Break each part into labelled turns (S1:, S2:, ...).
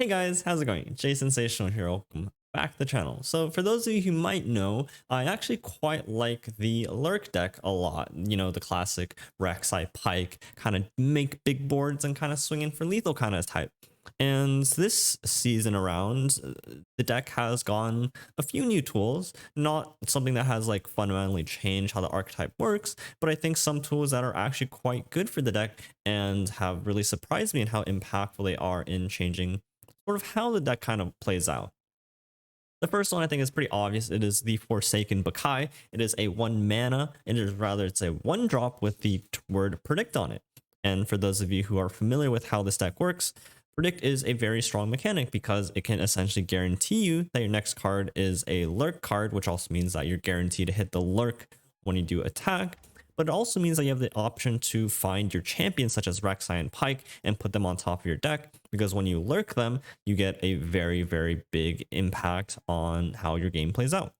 S1: Hey guys, how's it going? Jay Sensational here. Welcome back to the channel. So for those of you who might know, I actually quite like the Lurk deck a lot. You know, the classic REKSAI PYKE, kind of make big boards and kind of swing in for lethal kind of type. And this season around, the deck has gone a few new tools, not something that has like fundamentally changed how the archetype works, but I think some tools that are actually quite good for the deck and have really surprised me in how impactful they are in changing sort of how the deck kind of plays out. The first one I think is pretty obvious. It is the Forsaken PYKE. It is a 1 mana. It's a 1 drop with the word predict on it. And for those of you who are familiar with how this deck works, predict is a very strong mechanic because it can essentially guarantee you that your next card is a Lurk card, which also means that you're guaranteed to hit the Lurk when you do attack. But it also means that you have the option to find your champions such as REKSAI and PYKE and put them on top of your deck, because when you lurk them, you get a very, very big impact on how your game plays out.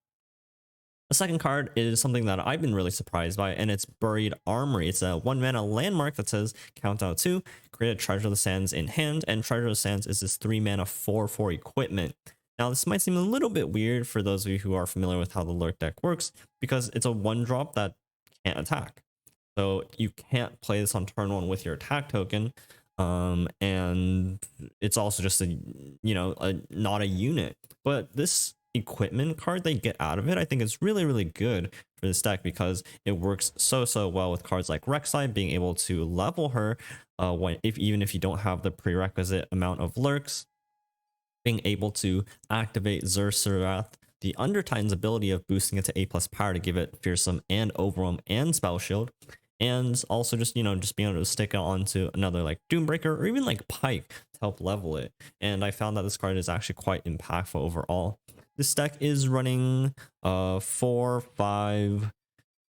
S1: The second card is something that I've been really surprised by, and it's Buried Armory. It's a 1 mana landmark that says countdown 2, create a Treasure of the Sands in hand, and Treasure of the Sands is this 3 mana 4/4 equipment. Now, this might seem a little bit weird for those of you who are familiar with how the Lurk deck works, because it's a 1 drop that can't attack, so you can't play this on turn 1 with your attack token, and it's also just not a unit. But this equipment card they get out of it, I think is really good for this deck, because it works so well with cards like REKSAI, being able to level her even if you don't have the prerequisite amount of lurks, being able to activate Zersereth, the Undertitan's ability of boosting it to A+ power to give it fearsome and overwhelm and spell shield, and also just being able to stick it onto another like Doombreaker or even like PYKE to help level it. And I found that this card is actually quite impactful overall. This deck is running 4, 5,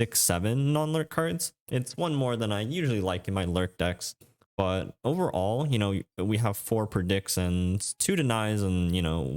S1: 6, 7 non-lurk cards. It's one more than I usually like in my lurk decks. But overall, we have 4 predicts and 2 denies and,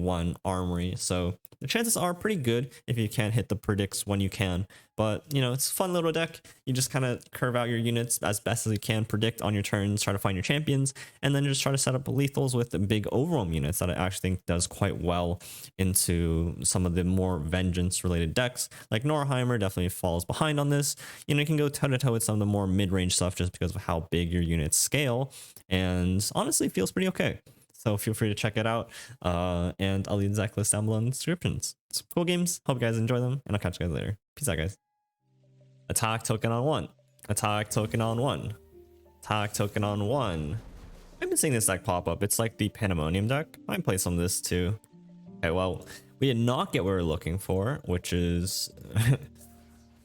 S1: 1 armory. So the chances are pretty good if you can hit the predicts when you can. But, it's a fun little deck. You just kind of curve out your units as best as you can, predict on your turns, try to find your champions, and then just try to set up lethals with the big overwhelm units that I actually think does quite well into some of the more vengeance related decks. Like Norra Heimer definitely falls behind on this. You can go toe to toe with some of the more mid-range stuff just because of how big your units scale, and honestly it feels pretty okay. So feel free to check it out, and I'll leave the Decklist down below in the descriptions. It's cool games. Hope you guys enjoy them, and I'll catch you guys later. Peace out, guys. Attack token on 1. Attack token on 1. Attack token on 1. I've been seeing this deck pop up. It's like the Pandemonium deck. I might play some of this too. Okay, well, we did not get what we were looking for, which is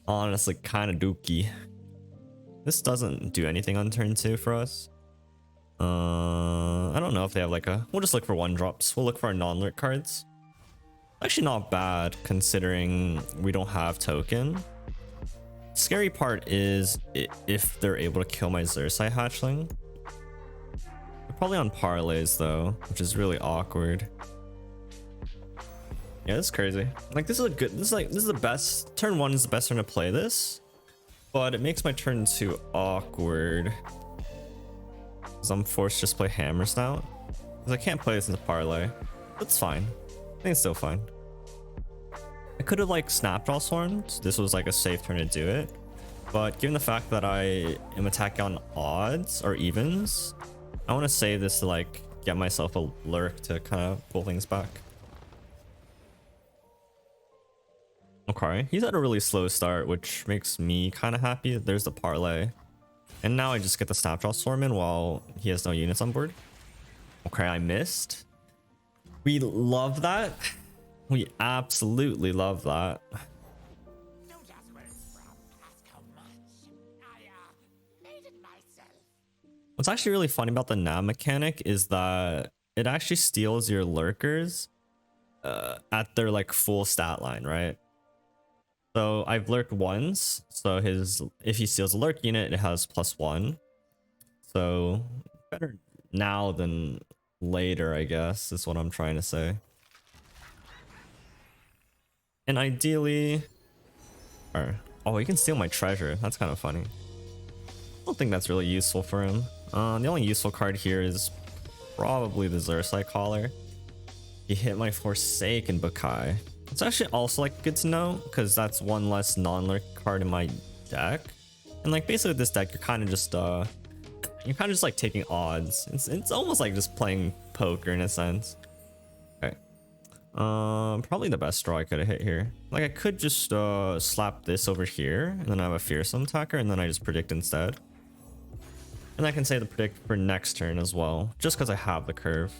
S1: honestly kind of dookie. This doesn't do anything on turn 2 for us. I don't know if they have like we'll just look for 1 drops. We'll look for our non-lurk cards. Actually not bad considering we don't have token. Scary part is if they're able to kill my Xerxai hatchling. They're probably on parlays though, which is really awkward. Yeah, this is crazy. Like this is the best turn 1 is the best turn to play this, but it makes my turn 2 awkward. I'm forced to just play hammers now because I can't play this in the parlay. That's fine. I think it's still fine. I could have like Snapjaw Swarmed. This was like a safe turn to do it, but given the fact that I am attacking on odds or evens, I want to save this to like get myself a lurk to kind of pull things back. Okay, he's at a really slow start, which makes me kind of happy. There's the parlay. And now I just get the Snapjaw Swarm in while he has no units on board. Okay, I missed. We love that. We absolutely love that. What's actually really funny about the nav mechanic is that it actually steals your lurkers at their like full stat line, right? So I've lurked once, so if he steals a lurk unit, it has +1. So better now than later, I guess, is what I'm trying to say. And ideally, oh, he can steal my treasure. That's kind of funny. I don't think that's really useful for him. The only useful card here is probably the REKSAI collar. He hit my Forsaken PYKE. It's actually also like good to know because that's one less non-lurk card in my deck. And like basically with this deck, you're kind of just like taking odds. It's almost like just playing poker in a sense. Okay. Probably the best draw I could have hit here. Like I could just slap this over here and then I have a fearsome attacker and then I just predict instead. And I can say the predict for next turn as well, just because I have the curve.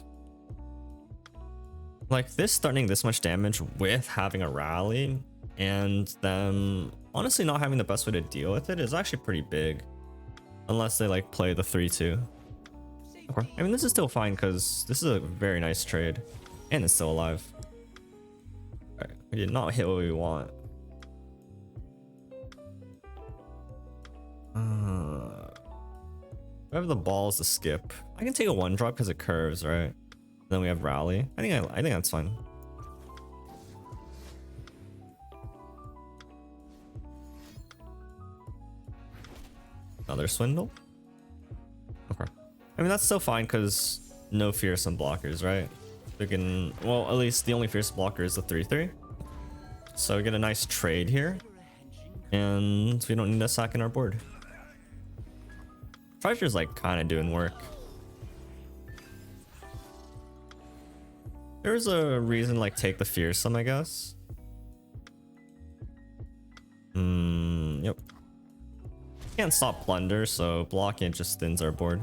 S1: Like this starting this much damage with having a rally and them honestly not having the best way to deal with it is actually pretty big. Unless they like play the 3-2. Okay. I mean this is still fine because this is a very nice trade. And it's still alive. Alright, we did not hit what we want. I have the balls to skip. I can take a 1-drop because it curves, right? Then we have rally. I think that's fine. Another swindle. Okay. I mean that's still fine because no fearsome blockers, right? We can, well, at least the only fearsome blocker is the 3-3. So we get a nice trade here, and we don't need a sack in our board. Treasure's like kind of doing work. There's a reason like take the fearsome, I guess. Yep. Can't stop Plunder, so blocking it just thins our board.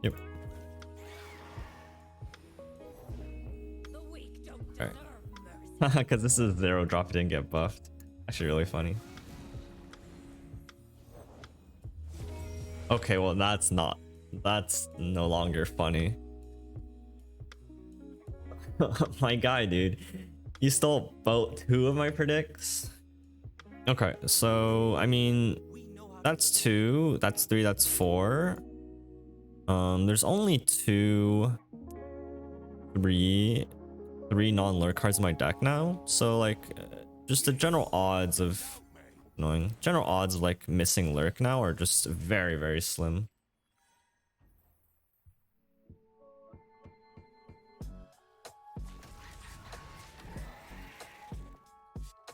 S1: Yep. Alright. Because this is 0-drop, it didn't get buffed. Actually really funny. Okay, well that's no longer funny. My guy, dude, you stole both 2 of my predicts. Okay, so I mean that's 2, that's 3, that's 4. There's only 3 non-lurk cards in my deck now, so like just the general odds of like missing lurk now are just very, very slim.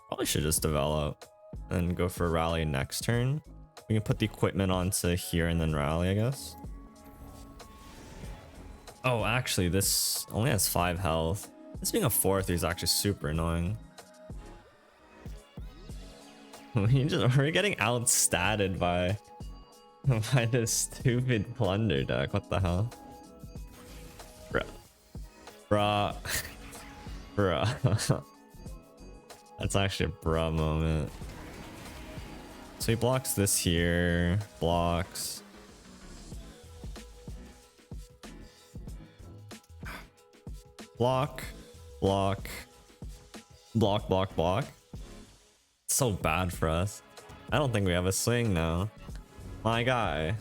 S1: Probably should just develop and go for a rally next turn. We can put the equipment onto here and then rally, I guess. Oh, actually, this only has 5 health. This being a 4-3 is actually super annoying. We're getting outstatted by this stupid Plunder deck. What the hell? Bruh. Bruh. That's actually a bruh moment. So he blocks this here. Blocks. Block. Block. Block, block, block. It's so bad for us. I don't think we have a swing now. My guy.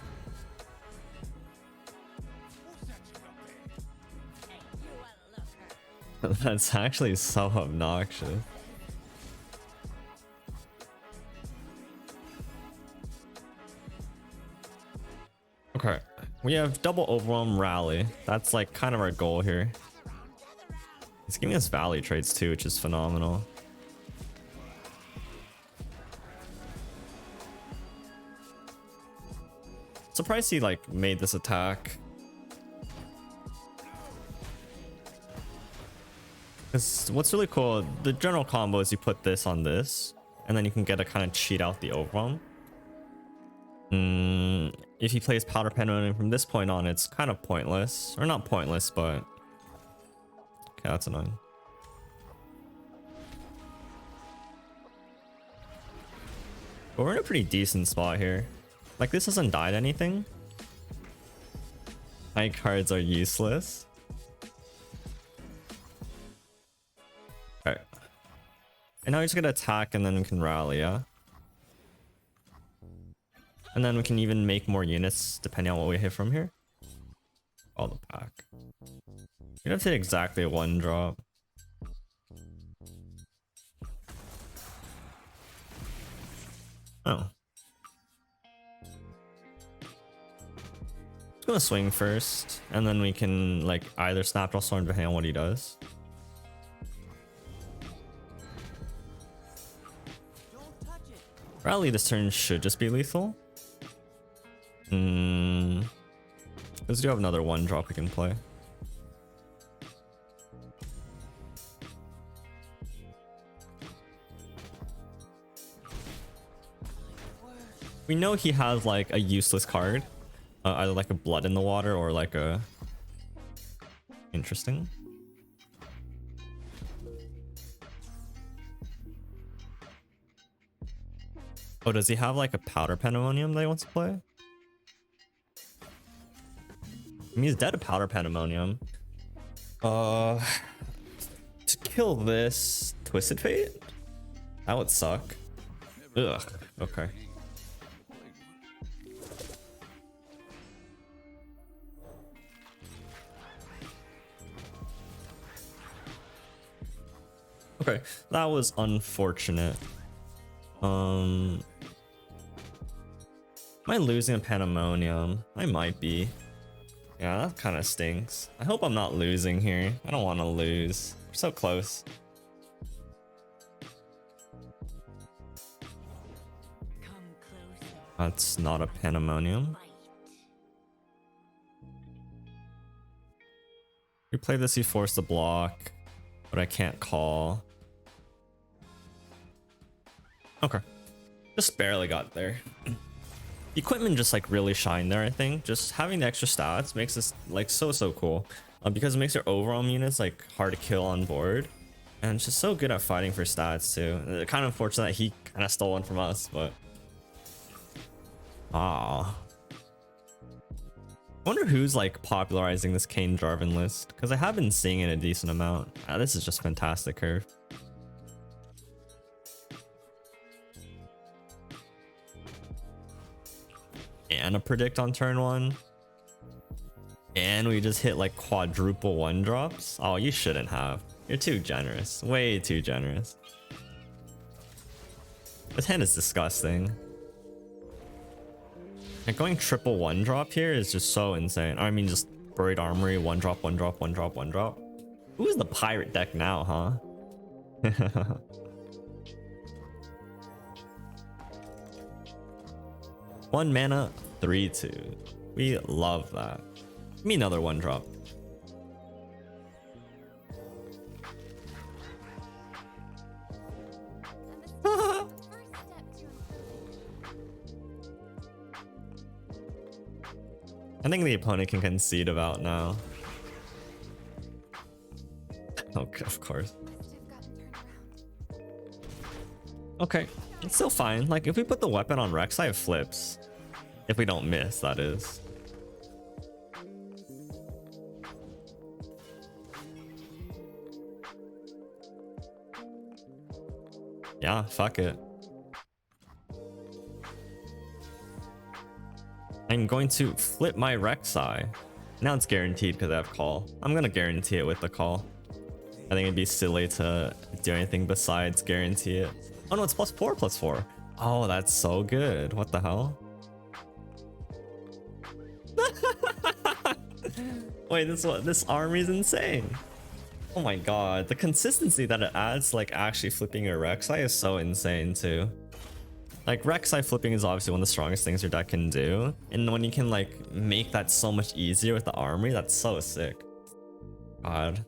S1: That's actually so obnoxious. Okay, we have double overwhelm rally. That's like kind of our goal here. He's giving us valley trades too, which is phenomenal. Surprised he like made this attack. Because what's really cool, the general combo is you put this on this, and then you can get to kind of cheat out the overwhelm. If he plays powder pendulum from this point on, it's kind of pointless. Or not pointless, but okay, that's annoying. But we're in a pretty decent spot here. Like this hasn't died anything. My cards are useless. Alright. And now we're just gonna attack and then we can rally, yeah? And then we can even make more units depending on what we hit from here. All the pack. You have to hit exactly a 1-drop. Oh. Just gonna swing first, and then we can like either Snapdraw Storm depending on what he does. Rally this turn should just be lethal. Let's do have another 1-drop we can play. We know he has like a useless card, either like a Blood in the Water or like a... Interesting. Oh, does he have like a Powder Pandemonium that he wants to play? I mean, he's dead to Powder Pandemonium. To kill this Twisted Fate? That would suck. Ugh, okay. Okay, that was unfortunate. Am I losing a Pandemonium? I might be. Yeah, that kind of stinks. I hope I'm not losing here. I don't want to lose. We're so close. That's not a Pandemonium. We play this, he forced the block, but I can't call. Okay. Just barely got there. Equipment just like really shine there, I think. Just having the extra stats makes this like so cool. Because it makes your overall units like hard to kill on board. And it's just so good at fighting for stats too. Kind of unfortunate that he kind of stole one from us, but... Ah. I wonder who's like popularizing this Kayn Jarvan list. Because I have been seeing it a decent amount. This is just fantastic curve. And a predict on turn 1, and we just hit like quadruple 1-drops. Oh, you shouldn't have. You're too generous, way too generous. This hand is disgusting. Like going triple 1-drop here is just so insane. I mean, just Buried Armory, 1-drop, 1-drop, 1-drop, 1-drop. Who's the pirate deck now, huh? 1 mana, 3/2. We love that. Give me another 1-drop. I think the opponent can concede about now. Okay, of course. Okay, it's still fine. Like if we put the weapon on REKSAI, it flips. If we don't miss, that is. Yeah, fuck it. I'm going to flip my REKSAI. Now it's guaranteed because I have call. I'm gonna guarantee it with the call. I think it'd be silly to do anything besides guarantee it. Oh no, it's +4/+4. Oh, that's so good. What the hell? Wait, this army is insane. Oh my god, the consistency that it adds, like actually flipping your REKSAI is so insane too. Like REKSAI flipping is obviously one of the strongest things your deck can do, and when you can like make that so much easier with the armory, that's so sick. God,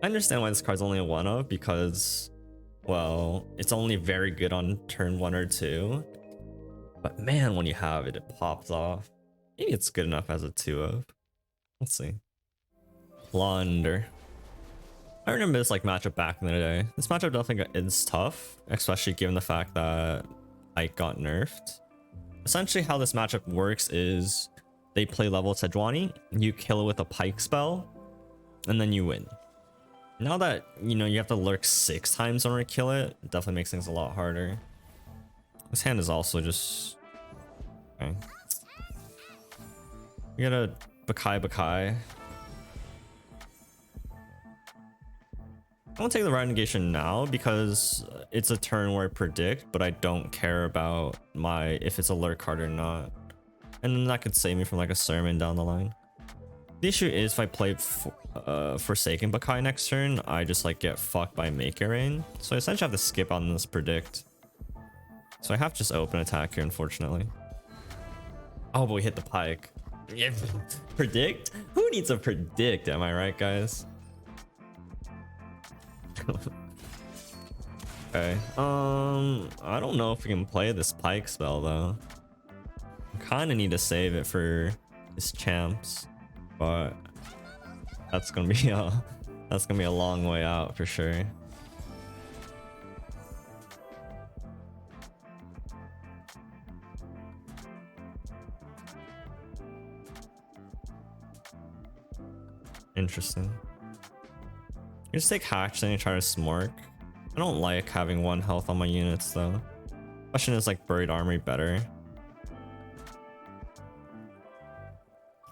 S1: I understand why this card's only a 1-of because, well, it's only very good on turn 1 or 2. But man, when you have it, it pops off. Maybe it's good enough as a 2-of. Let's see. Plunder. I remember this like matchup back in the day. This matchup definitely is tough, especially given the fact that PYKE got nerfed. Essentially how this matchup works is they play level Sejuani, you kill it with a PYKE spell, and then you win. Now that, you know, you have to lurk 6 times in order to kill it, it definitely makes things a lot harder. This hand is also just... Okay. We got a PYKE. I won't take the Riot Negation now because it's a turn where I predict, but I don't care about if it's a lurk card or not. And then that could save me from like a sermon down the line. The issue is if I play Forsaken PYKE next turn, I just like get fucked by Make It Rain. So I essentially have to skip on this Predict. So I have to just open attack here, unfortunately. Oh, but we hit the Pyke. Yeah. Predict? Who needs a Predict? Am I right, guys? Okay. I don't know if we can play this Pyke spell though. I kind of need to save it for his champs, but that's gonna be a long way out for sure. Interesting. You just take Hatch, then you try to Smork. I don't like having 1 health on my units though. Question is, like, Buried Armory better?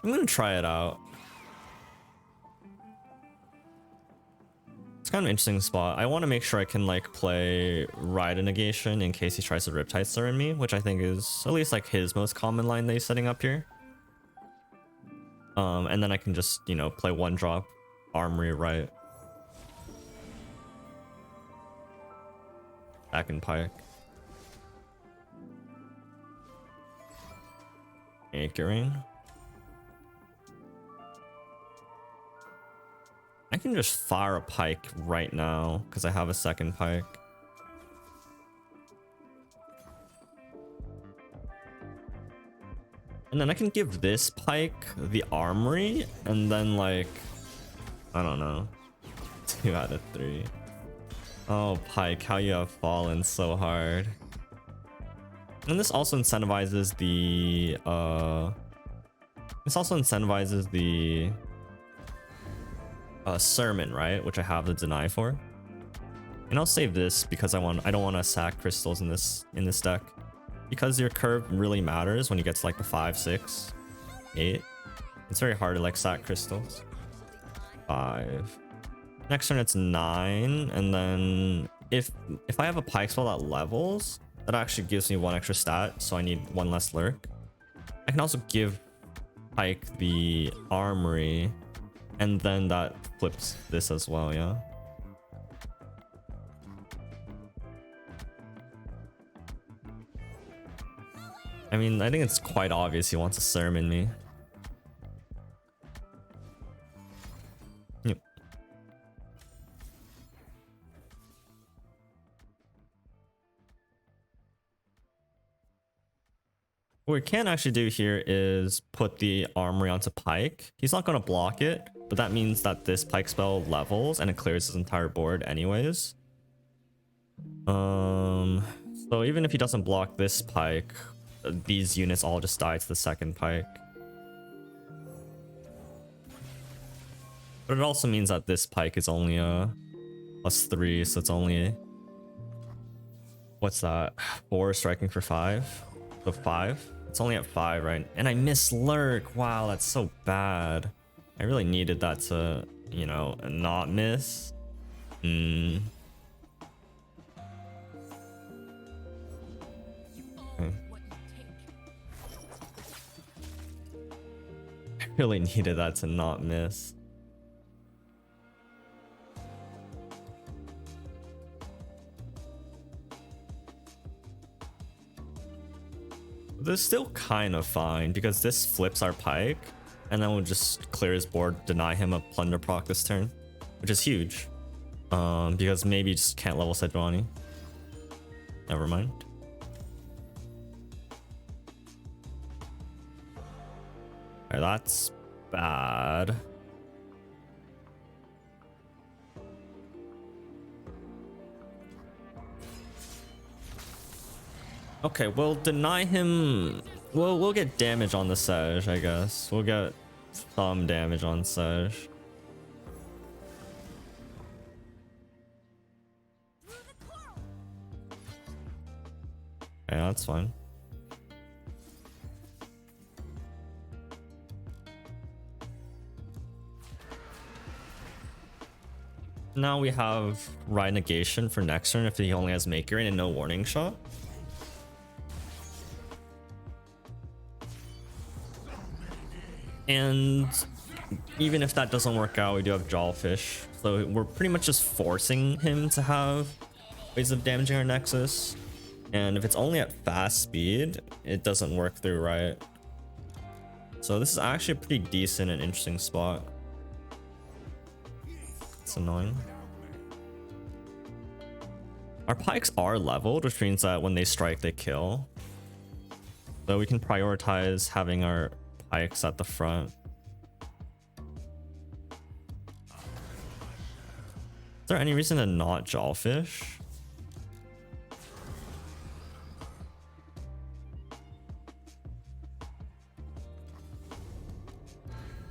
S1: I'm gonna try it out. It's kind of an interesting spot. I want to make sure I can like play Ride a Negation in case he tries to Riptide Summon me, which I think is at least like his most common line that he's setting up here. And then I can just, you know, play 1-drop Armory right. Back in Pyke. Anchoring. I can just fire a Pyke right now because I have a second Pyke. And then I can give this Pyke the Armory and then like, I don't know, 2 out of 3. Oh, Pyke, how you have fallen so hard. And this also incentivizes the Sermon, right? Which I have the deny for. And I'll save this because I don't want to sack crystals in this deck. Because your curve really matters when you get to like the 5, 6, 8. It's very hard to like sack crystals. 5. Next turn it's 9, and then if I have a Pyke spell that levels, that actually gives me 1 extra stat, so I need 1 less Lurk. I can also give Pyke the Armory, and then that flips this as well, yeah? I mean, I think it's quite obvious he wants to Sermon me. Yep. What we can actually do here is put the Armory onto Pyke. He's not going to block it, but that means that this Pyke spell levels and it clears his entire board anyways. So even if he doesn't block this Pyke, these units all just die to the second Pyke. But it also means that this Pyke is only a +3, so it's only, what's that, 4 striking for 5? So 5? It's only at 5, right? And I miss Lurk. Wow, that's so bad. I really needed that to, you know, not miss. Okay. I really needed that to not miss. This is still kind of fine because this flips our Pyke, and then we'll just clear his board, deny him a Plunder proc this turn, which is huge. Because maybe you just can't level Sejuani. Never mind. Alright, that's bad. Okay, we'll deny him. We'll get damage on the Sej, I guess. We'll get some damage on Sej. Okay, that's fine. Now we have Ride Negation for next turn if he only has Maker and no warning shot. And even if that doesn't work out, we do have Jawfish. So we're pretty much just forcing him to have ways of damaging our Nexus. And if it's only at fast speed, it doesn't work through, right? So this is actually a pretty decent and interesting spot. It's annoying. Our pikes are leveled, which means that when they strike, they kill. So we can prioritize having our pikes at the front. Is there any reason to not Jawfish?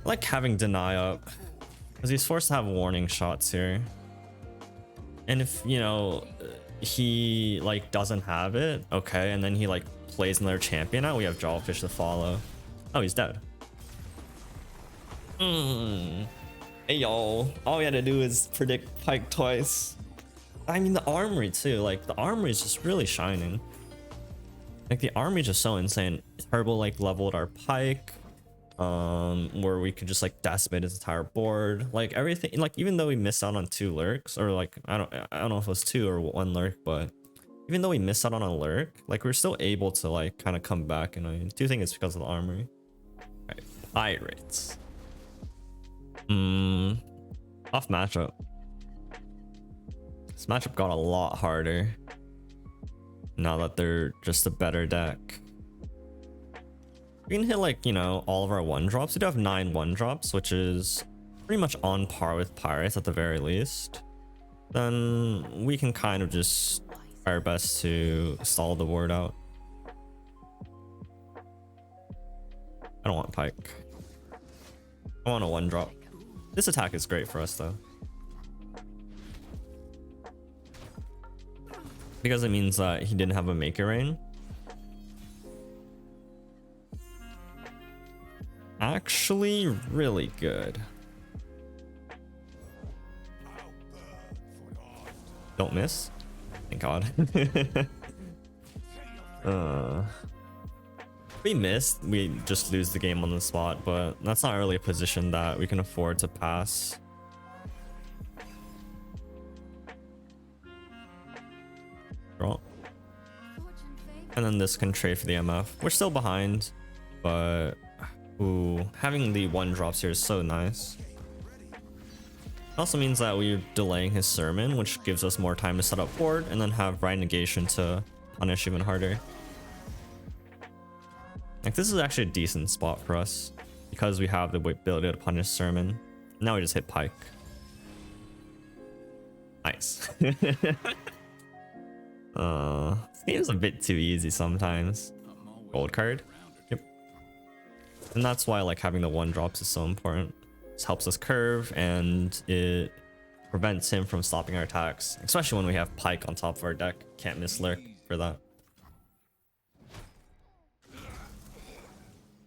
S1: I like having Deny up, because he's forced to have warning shots here. And if, you know, he like doesn't have it, okay, and then he like plays another champion out, we have Jawfish to follow. Oh, he's dead. Hey yo, all we had to do is predict Pyke twice. I mean, the Armory too, like the Armory is just really shining. Like the Armory is just so insane. Turbo like leveled our Pyke, where we could just like decimate his entire board, like everything. Like even though we missed out on 2 lurks, or like I don't know if it was 2 or 1 lurk, but even though we missed out on a lurk, like we're still able to like kind of come back. And I do think it's because of the Armory. Right, Pirates. Tough matchup. This matchup got a lot harder now that they're just a better deck. We can hit like, you know, all of our 1-drops. We do have 9 1-drops, which is pretty much on par with Pirates at the very least. Then we can kind of just try our best to stall the ward out. I don't want Pyke. I want a 1-drop. This attack is great for us though, because it means that he didn't have a Make It Rain. Actually, really good. Don't miss. Thank God. If we missed, we just lose the game on the spot, but that's not really a position that we can afford to pass. Draw. And then this can trade for the MF. We're still behind, but ooh, having the 1-drops here is so nice. It also means that we're delaying his Sermon, which gives us more time to set up board and then have Right Negation to punish even harder. Like this is actually a decent spot for us because we have the ability to punish Sermon. Now we just hit Pyke. Nice. This game is a bit too easy sometimes. Gold card. Yep. And that's why like having the 1-drops is so important. This helps us curve and it prevents him from stopping our attacks, especially when we have Pyke on top of our deck. Can't miss Lurk for that.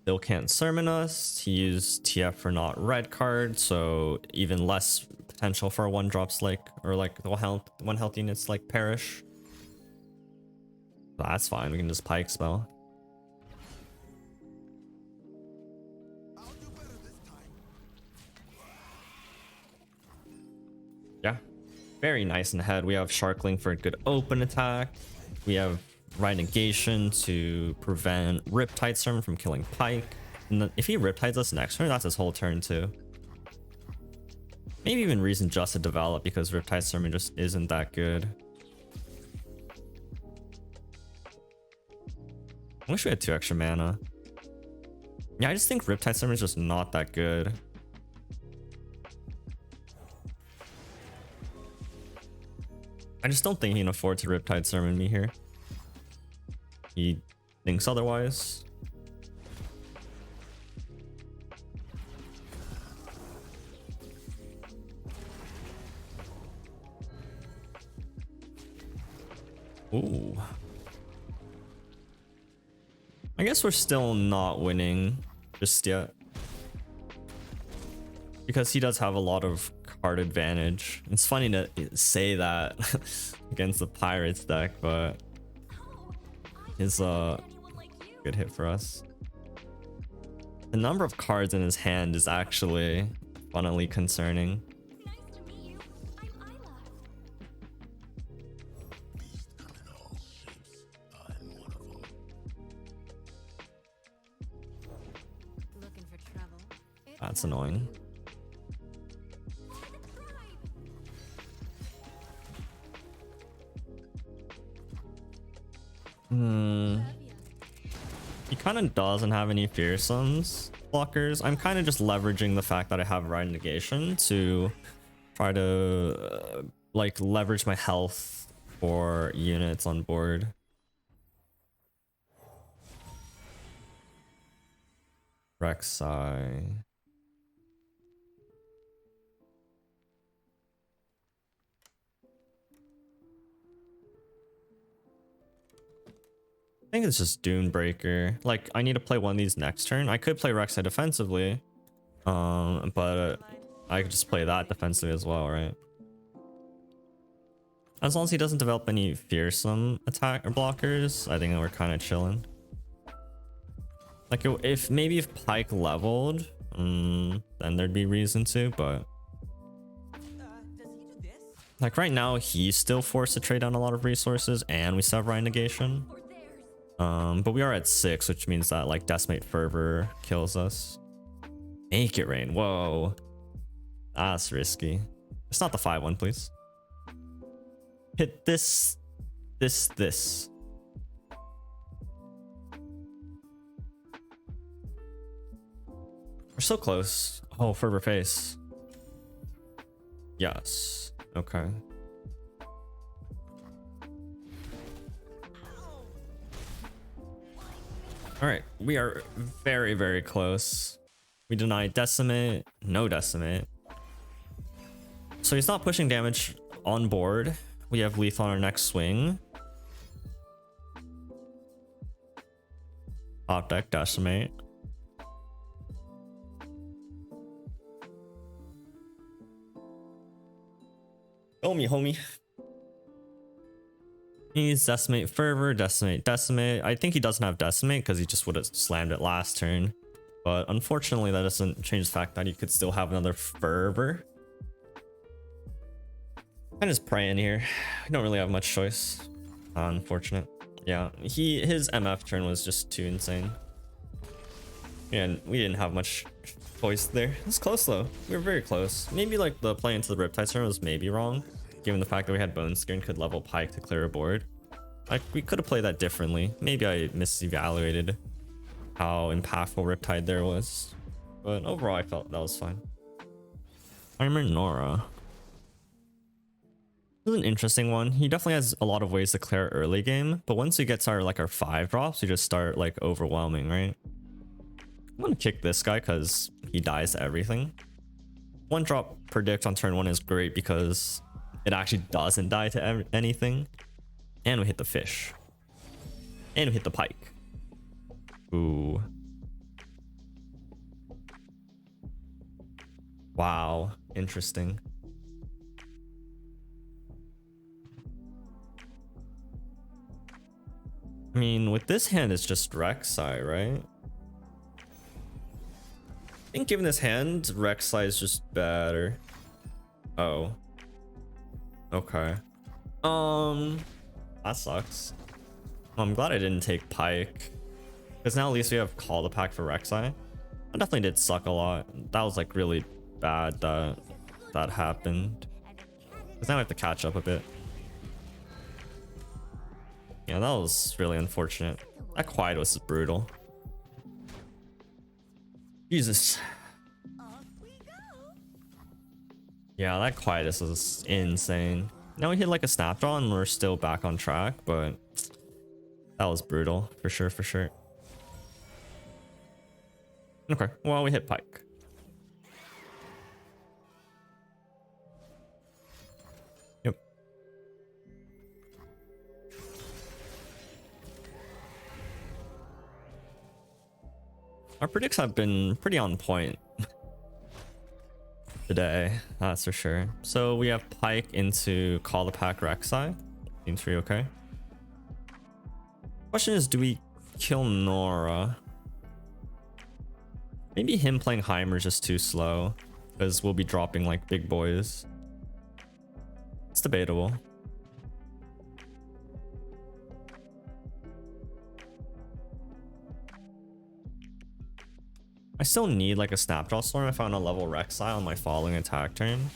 S1: Still can't Sermon us. He used TF for not red card, so even less potential for 1-drops like, or like the one health units like perish. But that's fine, we can just Pyke spell. Yeah, very nice in the head. We have Sharkling for a good open attack. We have Right Negation to prevent Riptide Sermon from killing Pyke. And then if he Riptides us next turn, that's his whole turn too. Maybe even reason just to develop because Riptide Sermon just isn't that good. I wish we had 2 extra mana. Yeah, I just think Riptide Sermon is just not that good. I just don't think he can afford to Riptide Sermon me here. He thinks otherwise. Ooh. I guess we're still not winning just yet, because he does have a lot of card advantage. It's funny to say that against the Pirates deck, but it's a good hit for us. The number of cards in his hand is actually funnily concerning.
S2: Nice to meet you. I'm Isla. Looking for trouble?
S1: That's annoying. He kind of doesn't have any fearsomes blockers. I'm kind of just leveraging the fact that I have Ride Negation to try to like leverage my health for units on board. REKSAI. I think it's just Dunebreaker. Like, I need to play one of these next turn. I could play REKSAI defensively, but I could just play that defensively as well, right? As long as he doesn't develop any fearsome attack or blockers, I think we're kind of chilling. Like, if PYKE leveled, then there'd be reason to, but like right now, he's still forced to trade down a lot of resources, and we still have Ride Negation. But we are at 6, which means that like Decimate Fervor kills us. Make it rain. Whoa. That's risky. It's not the 5-1, please. Hit this. This. We're so close. Oh, Fervor Face. Yes. Okay. All right, we are very, very close. We deny Decimate, no Decimate. So he's not pushing damage on board. We have lethal on our next swing. Top deck Decimate. Homie. He's Decimate Fervor, Decimate. I think he doesn't have Decimate because he just would have slammed it last turn. But unfortunately, that doesn't change the fact that he could still have another Fervor. I'm just praying here. I don't really have much choice. Unfortunate. Yeah, his MF turn was just too insane. And we didn't have much choice there. It's close though. We were very close. Maybe like the play into the Riptide turn was maybe wrong, given the fact that we had Bone Skin, could level PYKE to clear a board. Like, we could have played that differently. Maybe I misevaluated how impactful Riptide there was. But overall, I felt that was fine. Heimer Norra. This is an interesting one. He definitely has a lot of ways to clear early game, but once he gets our 5 drops, we just start like overwhelming, right? I'm gonna kick this guy because he dies to everything. 1 drop predict on turn 1 is great because it actually doesn't die to anything. And we hit the fish. And we hit the PYKE. Ooh. Wow. Interesting. I mean, with this hand, it's just REKSAI, right? I think given this hand, REKSAI is just better. Oh. Okay. That sucks. Well, I'm glad I didn't take PYKE, because now at least we have Call the Pack for REKSAI. That definitely did suck a lot. That was like really bad that happened. Because now I have to catch up a bit. Yeah, that was really unfortunate. That quiet was brutal. Jesus. Yeah, that quietus was insane. Now we hit like a snapdraw and we're still back on track, but that was brutal for sure. Okay, well, we hit PYKE. Yep. Our predicts have been pretty on point today, that's for sure. So we have PYKE into Call the Pack REKSAI. Seems pretty okay. Question is, do we kill Norra? Maybe him playing Heimer is just too slow because we'll be dropping like big boys. It's debatable. I still need like a snapdraw storm if I want to level REKSAI on my following attack turn.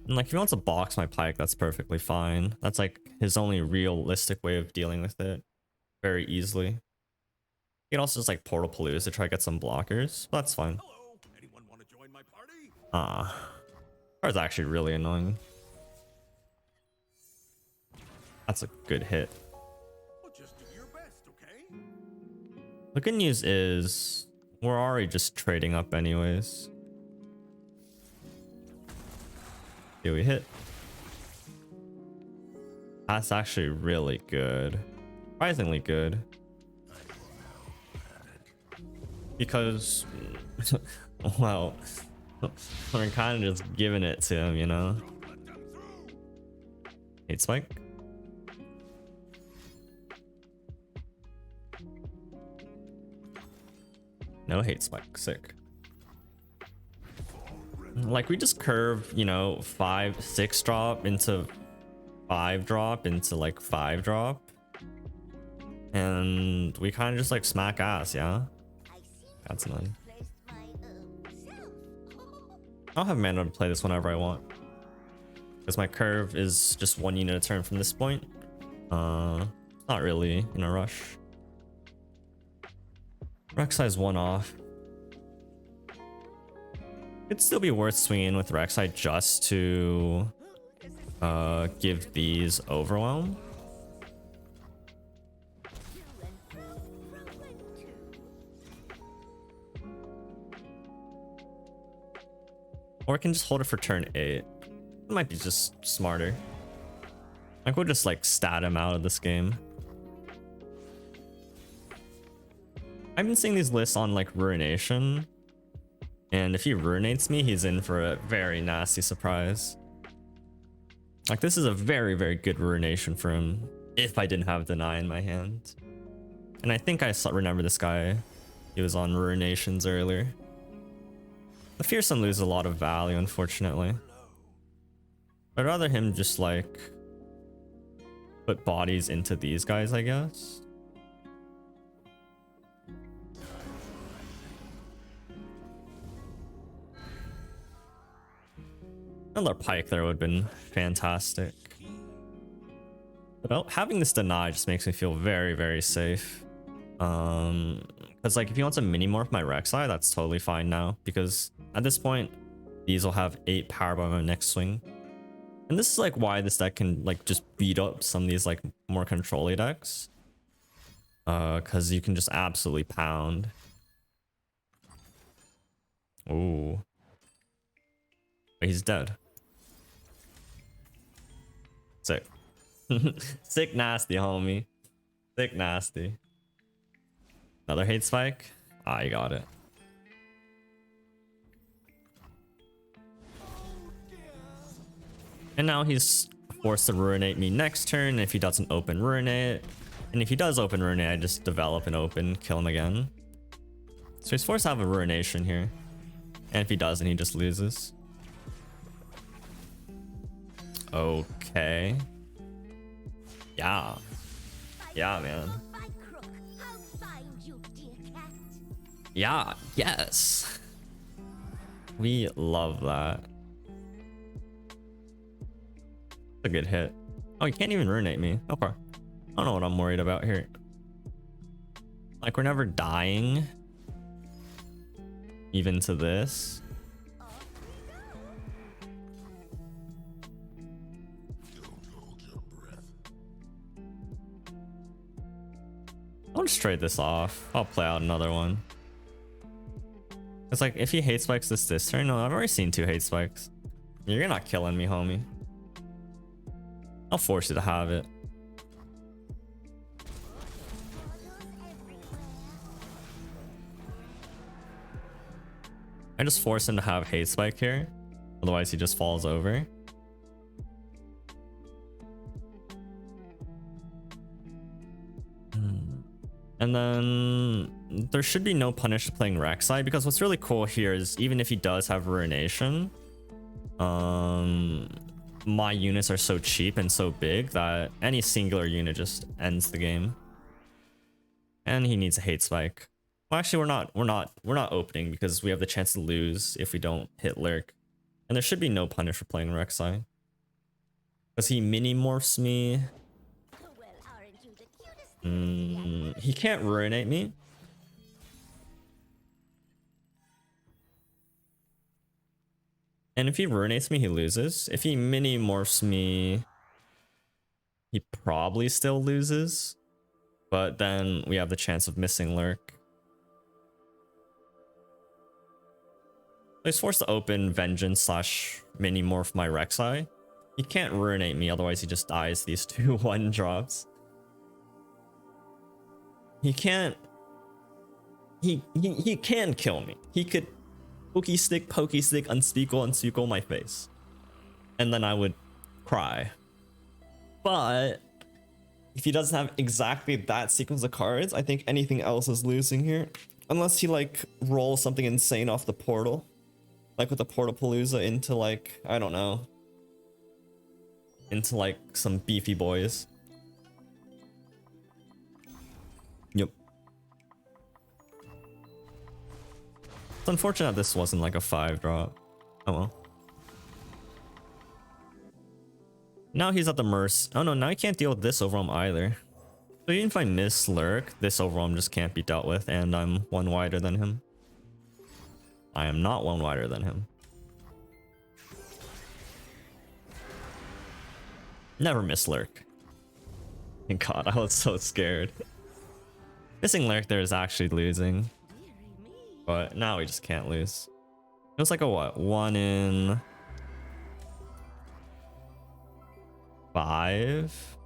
S1: And like if he wants to box my Pyke, that's perfectly fine. That's like his only realistic way of dealing with it very easily. He can also just like Portal Palooza to try to get some blockers, but that's fine.
S3: Hello, anyone want to join my party?
S1: That's actually really annoying. That's a good hit.
S3: Well, just do your best, okay?
S1: The good news is we're already just trading up anyways. Here we hit. That's actually really good. Surprisingly good. Because, well, we're kind of just giving it to him, you know? Hate spike. No hate spike. Sick. Like we just curve, you know, 5-6 drop into 5 drop into like 5 drop. And we kind of just like smack ass, yeah? That's annoying. I'll have mana to play this whenever I want. Because my curve is just 1 unit a turn from this point. Not really in a rush. REKSAI's 1 off. It'd still be worth swinging with REKSAI just to give these overwhelm. Or I can just hold it for turn 8. It might be just smarter. Like we'll just like stat him out of this game. I've been seeing these lists on like Ruination. And if he ruinates me, he's in for a very nasty surprise. Like this is a very, very good ruination for him if I didn't have Deny in my hand. And I think I remember this guy. He was on Ruinations earlier. The Fearsome loses a lot of value, unfortunately. I'd rather him just like put bodies into these guys, I guess. Another Pyke there would have been fantastic. But having this deny just makes me feel very, very safe. Because like if he wants to mini morph my REKSAI, that's totally fine now. Because at this point, these will have 8 power by my next swing. And this is like why this deck can like just beat up some of these like more control-y decks. Because you can just absolutely pound. Ooh. But he's dead. Sick. Sick nasty, homie. Sick nasty. Another hate spike. I got it. And now he's forced to ruinate me next turn if he doesn't open ruinate. And if he does open ruinate, I just develop an open, kill him again. So he's forced to have a ruination here. And if he doesn't, he just loses. Okay. Yeah. Yeah, man. Yeah, yes. We love that. A good hit. Oh, you can't even ruinate me. Okay. I don't know what I'm worried about here. Like, we're never dying. Even to this. I'll just trade this off. I'll play out another one. It's like, if he hate spikes this turn, no, I've already seen 2 hate spikes. You're not killing me, homie. I'll force you to have it. I just force him to have hate spike here. Otherwise, he just falls over. And then there should be no punish to playing REKSAI, because what's really cool here is even if he does have Ruination, my units are so cheap and so big that any singular unit just ends the game. And he needs a hate spike. Well, actually, we're not opening because we have the chance to lose if we don't hit Lurk. And there should be no punish for playing REKSAI. Because he mini morphs me.
S2: Well, aren't you the cutest?
S1: He can't ruinate me. And if he ruinates me, he loses. If he mini morphs me, he probably still loses. But then we have the chance of missing Lurk. He's forced to open Vengeance / mini morph my REKSAI. He can't ruinate me, otherwise he just dies these 2 1-drops. He can't. He can kill me. He could pokey stick, unspeakle my face. And then I would cry. But if he doesn't have exactly that sequence of cards, I think anything else is losing here. Unless he like rolls something insane off the portal. Like with the Portapalooza into like, I don't know. Into like some beefy boys. Yep. It's unfortunate this wasn't like a 5-drop. Oh well. Now he's at the mercy. Oh no, now I can't deal with this overarm either. So even if I miss Lurk, this overarm just can't be dealt with, and I'm 1 wider than him. I am not 1 wider than him. Never miss Lurk. Thank God, I was so scared. Missing Lurk there is actually losing. But now we just can't lose. It was like a what? 1 in 5?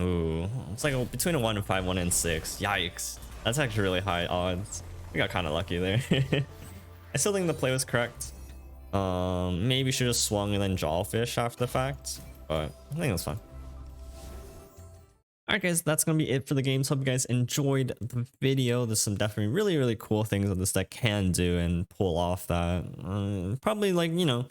S1: Ooh, it's like between a 1 in 5, 1 in 6. Yikes. That's actually really high odds. We got kind of lucky there. I still think the play was correct. Maybe should have swung and then jawfish after the fact, but I think it was fine. Alright guys, that's gonna be it for the games. Hope you guys enjoyed the video. There's some definitely really cool things that this deck can do and pull off that probably, like, you know,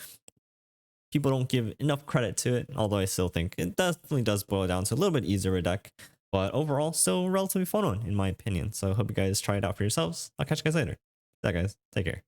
S1: people don't give enough credit to it, although I still think it definitely does boil down to a little bit easier of a deck, but overall still a relatively fun one in my opinion. So hope you guys try it out for yourselves. I'll catch you guys later. Bye guys, take care.